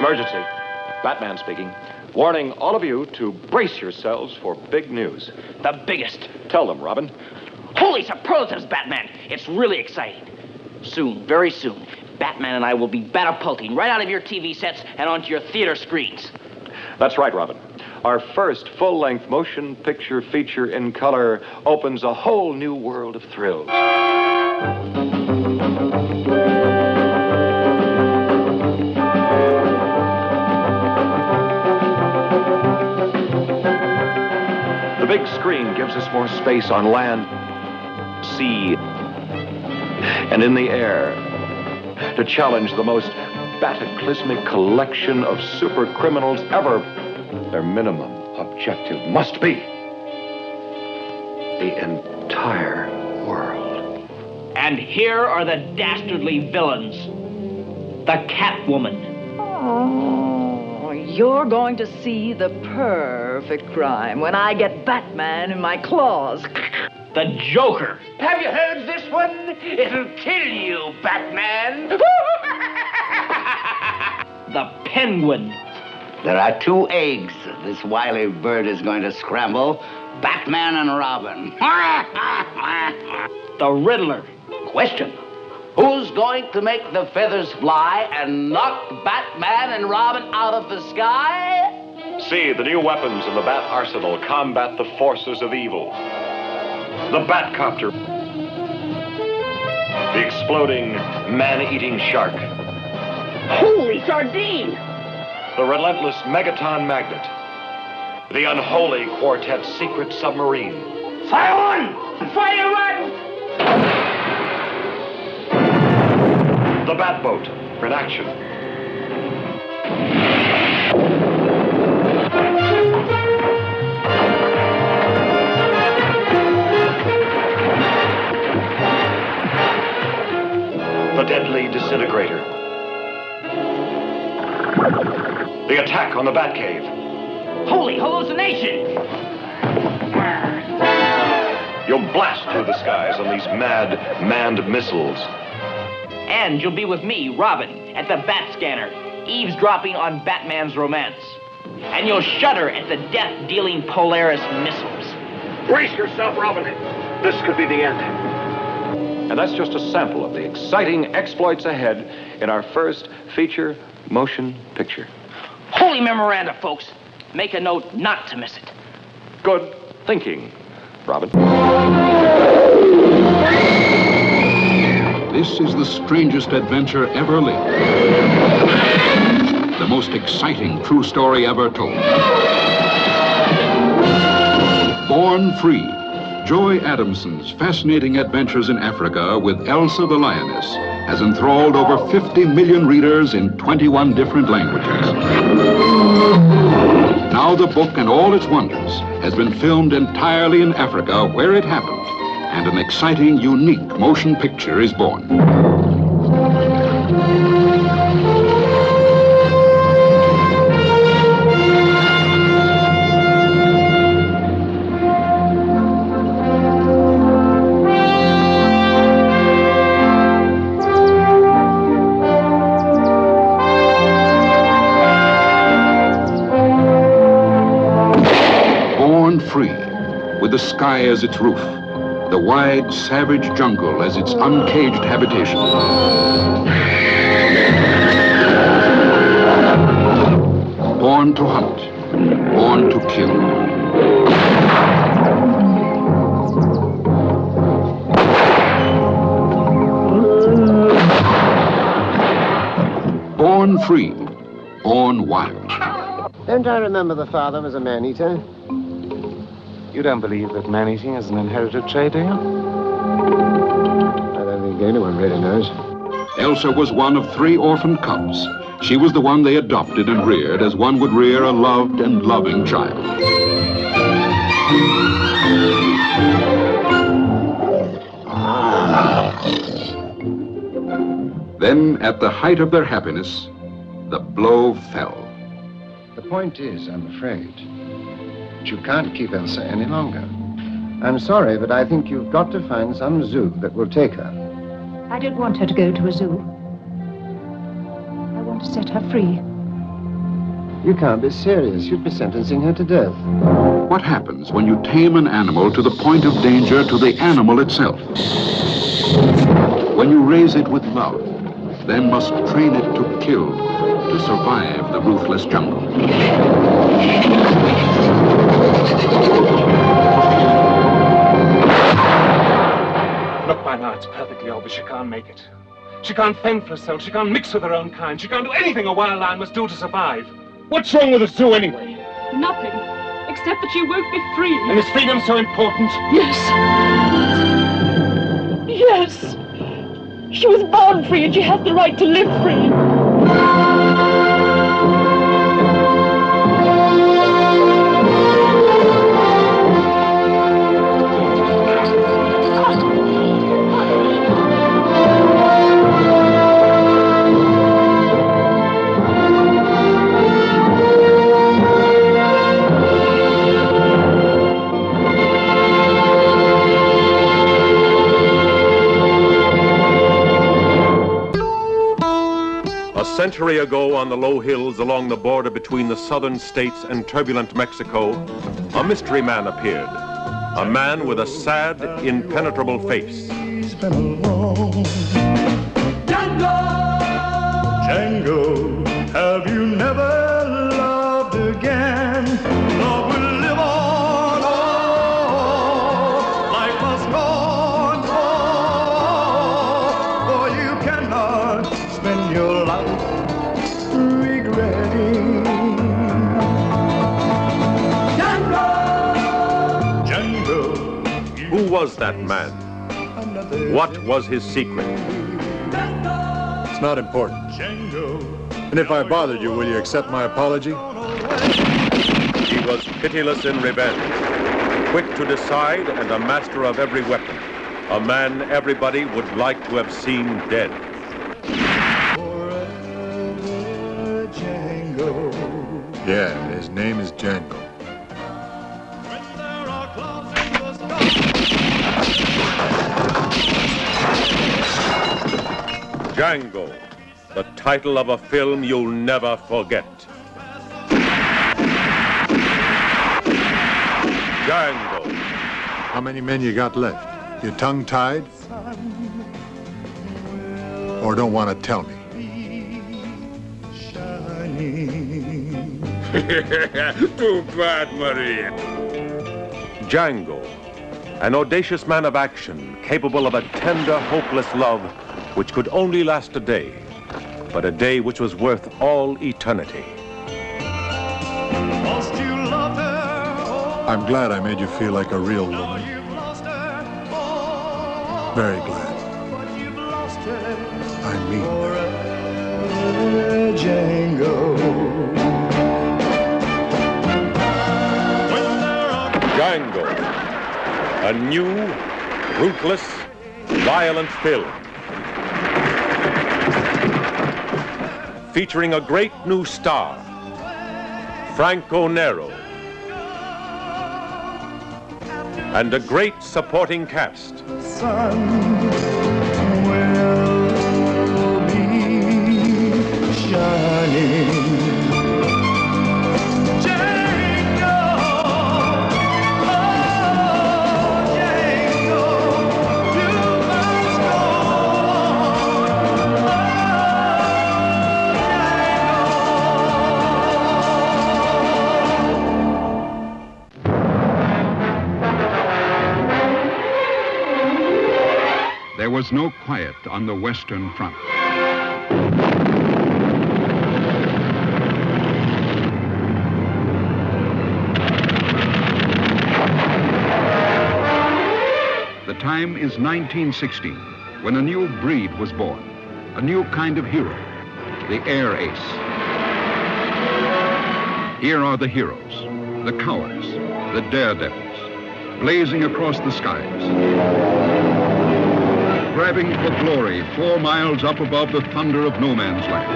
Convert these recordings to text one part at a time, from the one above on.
Emergency. Batman speaking. Warning all of you to brace yourselves for big news. The biggest. Tell them, Robin. Holy superlatives, Batman. It's really exciting. Soon, very soon, Batman and I will be batapulting right out of your TV sets and onto your theater screens. That's right, Robin. Our first full-length motion picture feature in color opens a whole new world of thrills. The big screen gives us more space on land, sea, and in the air to challenge the most cataclysmic collection of super criminals ever. Their minimum objective must be the entire world. And here are the dastardly villains. The Catwoman. Oh, you're going to see the perfect crime when I get Batman in my claws. The Joker. Have you heard this one? It'll kill you, Batman. The Penguin. There are 2 eggs this wily bird is going to scramble. Batman and Robin. The Riddler. Question. Who's going to make the feathers fly and knock Batman and Robin out of the sky? See, the new weapons in the Bat Arsenal combat the forces of evil. The Batcopter. The exploding, man-eating shark. Holy sardine! The relentless Megaton Magnet. The unholy Quartet's secret submarine. Fire one! Fire one! The Batboat in action. The deadly disintegrator. The attack on the Batcave. Holy hallucination! You'll blast through the skies on these mad, manned missiles. And you'll be with me, Robin, at the Bat Scanner, eavesdropping on Batman's romance. And you'll shudder at the death-dealing Polaris missiles. Brace yourself, Robin. This could be the end. And that's just a sample of the exciting exploits ahead in our first feature motion picture. Holy memoranda, folks. Make a note not to miss it. Good thinking, Robin. This is the strangest adventure ever lived. The most exciting true story ever told. Born Free. Joy Adamson's fascinating adventures in Africa with Elsa the Lioness has enthralled over 50 million readers in 21 different languages. Now the book and all its wonders has been filmed entirely in Africa where it happened, and an exciting, unique motion picture is born. Free, with the sky as its roof, the wide, savage jungle as its uncaged habitation. Born to hunt, born to kill. Born free, born wild. Don't I remember the father was a man-eater? You don't believe that man-eating is an inherited trait, do you? I don't think anyone really knows. Elsa was one of 3 orphan cubs. She was the one they adopted and reared as one would rear a loved and loving child. Then, at the height of their happiness, the blow fell. The point is, I'm afraid, that you can't keep Elsa any longer. I'm sorry, but I think you've got to find some zoo that will take her. I don't want her to go to a zoo. I want to set her free. You can't be serious. You'd be sentencing her to death. What happens when you tame an animal to the point of danger to the animal itself? When you raise it with love, then must train it to kill, to survive the ruthless jungle. Look, by now it's perfectly obvious she can't make it. She can't fend for herself. She can't mix with her own kind. She can't do anything a wild lion must do to survive. What's wrong with us two anyway? Nothing, except that she won't be free. And is freedom so important? Yes. Yes. She was born free and she has the right to live free. A century ago, on the low hills along the border between the southern states and turbulent Mexico, a mystery man appeared. A man with a sad, impenetrable face. Django, Django, have you never loved again? Love will live on, oh, life must go on, for you cannot spend your life regretting. Django, Django. Who was that man? What was his secret? It's not important. And if I bothered you, will you accept my apology? He was pitiless in revenge, quick to decide and a master of every weapon. A man everybody would like to have seen dead. Yeah, his name is Django. Django, the title of a film you'll never forget. Django. How many men you got left? You tongue-tied? Or don't want to tell me? Too bad, Maria. Django, an audacious man of action, capable of a tender, hopeless love which could only last a day, but a day which was worth all eternity. I'm glad I made you feel like a real woman. Very glad. I mean that. Django. Django, a new, ruthless, violent film. Featuring a great new star, Franco Nero. And a great supporting cast. Sun will be shining. There was no quiet on the Western Front. The time is 1916, when a new breed was born, a new kind of hero, the air ace. Here are the heroes, the cowards, the daredevils, blazing across the skies, grabbing for glory 4 miles up above the thunder of no man's land.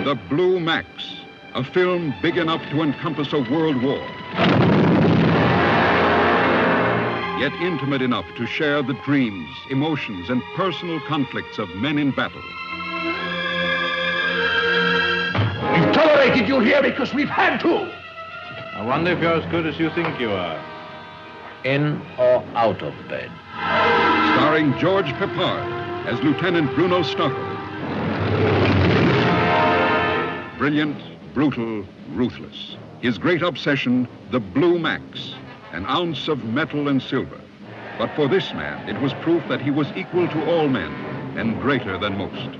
The Blue Max, a film big enough to encompass a world war. yet intimate enough to share the dreams, emotions, and personal conflicts of men in battle. We've tolerated you here because we've had to. I wonder if you're as good as you think you are. In or out of bed? Starring George Peppard as Lieutenant Bruno Stockel. Brilliant, brutal, ruthless. His great obsession, the Blue Max, an ounce of metal and silver. But for this man, it was proof that he was equal to all men and greater than most.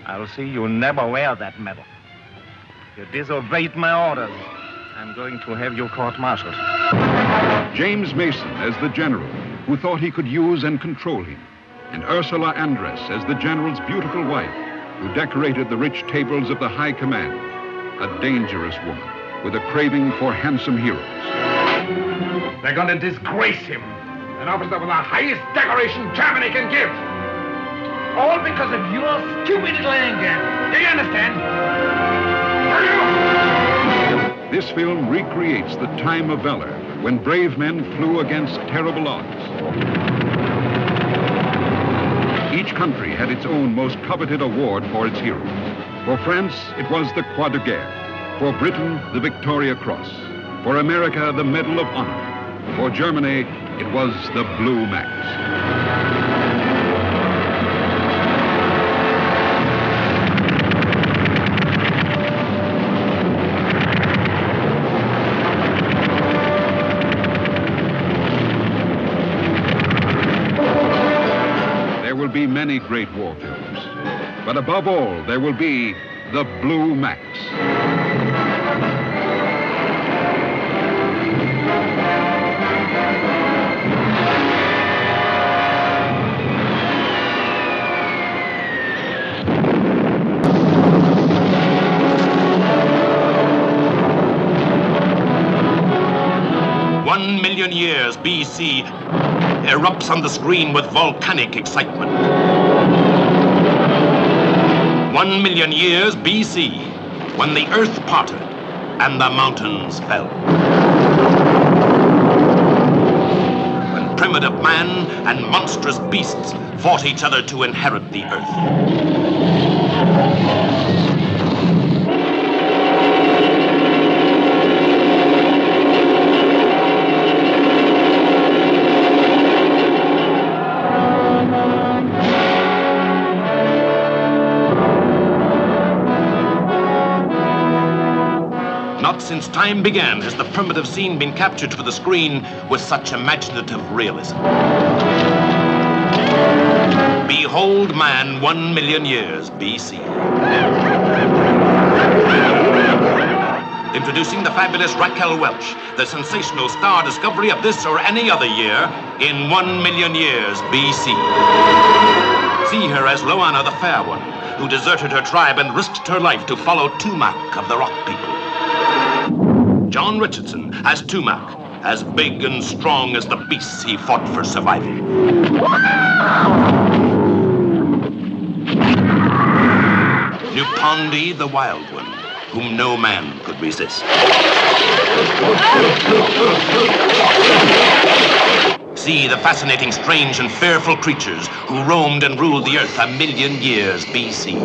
I'll see you never wear that medal. You disobeyed my orders. I'm going to have you court-martialed. James Mason as the general, who thought he could use and control him. And Ursula Andress as the general's beautiful wife, who decorated the rich tables of the high command. A dangerous woman with a craving for handsome heroes. They're going to disgrace him. An officer with the highest decoration Germany can give. All because of your stupid little anger. Do you understand? This film recreates the time of valor when brave men flew against terrible odds. Each country had its own most coveted award for its heroes. For France, it was the Croix de Guerre. For Britain, the Victoria Cross. For America, the Medal of Honor. For Germany, it was the Blue Max. There will be many great war films, but above all, there will be the Blue Max. One million years BC erupts on the screen with volcanic excitement. 1 million years BC, when the earth parted and the mountains fell. When primitive man and monstrous beasts fought each other to inherit the earth. Not since time began has the primitive scene been captured for the screen with such imaginative realism. Behold man 1 million years BC. Introducing the fabulous Raquel Welch, the sensational star discovery of this or any other year in 1 million years BC. See her as Loana the Fair One, who deserted her tribe and risked her life to follow Tumac of the Rock People. John Richardson as Tumac, as big and strong as the beasts he fought for survival. Nupondi the Wild One, whom no man could resist. See the fascinating, strange, and fearful creatures who roamed and ruled the earth 1 million years BC.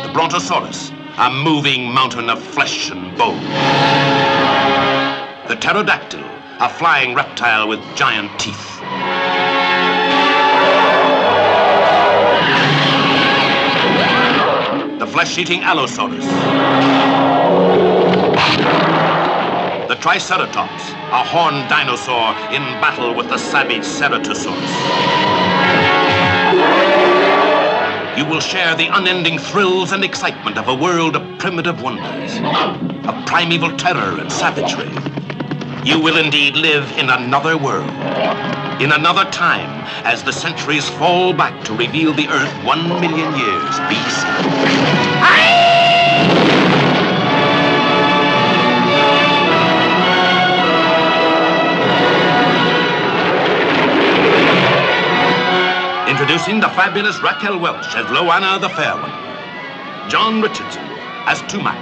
The Brontosaurus, a moving mountain of flesh and bone. The pterodactyl, a flying reptile with giant teeth. The flesh-eating allosaurus. The triceratops, a horned dinosaur in battle with the savage ceratosaurus. You will share the unending thrills and excitement of a world of primitive wonders, of primeval terror and savagery. You will indeed live in another world, in another time, as the centuries fall back to reveal the Earth 1 million years BC. Introducing the fabulous Raquel Welch as Loana the Fair One. John Richardson as Tumac.